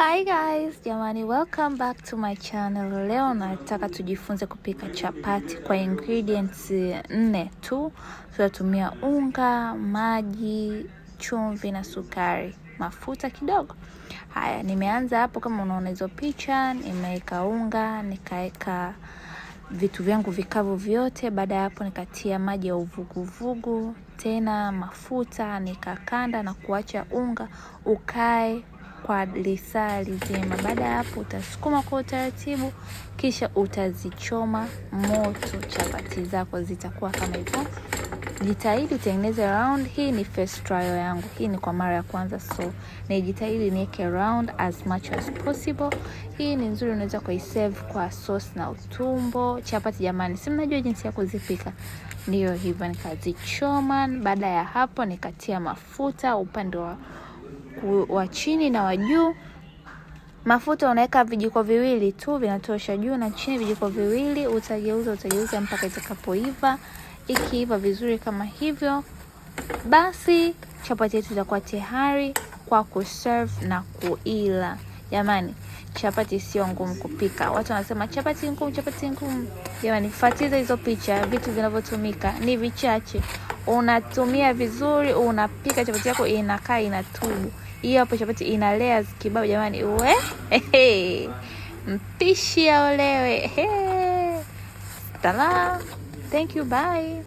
Hi guys, jamani, welcome back to my channel. Leo nataka tujifunze kupika chapati kwa ingredients 4 tu. Tutatumia unga, maji, chumvi na sukari, mafuta kidogo. Haya, nimeanza hapo kama unaona hizo picha, nimeweka unga, nikaweka vitu vyangu vikavu vyote. Baada ya hapo nikatia maji ya uvuguvugu, tena mafuta, nikakanda na kuacha unga ukae kwa lisaa lizima. Baada ya hapo utasukuma kwa utaratibu, kisha utazichoma moto. Chapati zako zitakuwa kama hivyo. Jitahidi utengeneze round. Hii ni first trial yangu, hii ni kwa mara ya kwanza, so nijitahidi niweke round as much as possible. Hii ni nzuri, unaweza kuiserve kwa sauce na utumbo. Chapati jamani, si mnajua jinsi ya kuzipika. Ndio hivyo, nikazichoma. Baada ya hapo nikatia mafuta upande wa chini na wa juu. Mafuta unaweka vijiko viwili tu, vinatosha. Juu na chini vijiko viwili. Utageuza mpaka itakapoiva. Ikiiva vizuri kama hivyo, basi chapati yetu itakuwa tayari kwa kuserve na kuila. Jamani, chapati sio ngumu kupika. Watu wanasema chapati ngumu. Jamani, fuatilia hizo picha, vitu vinavyotumika ni vichache. Unatumia vizuri, unapika chapati yako inakaa inatubu. Hiyo hapo chapati ina layers kibao jamani. Mpishi aolewe. Tala. Thank you, bye.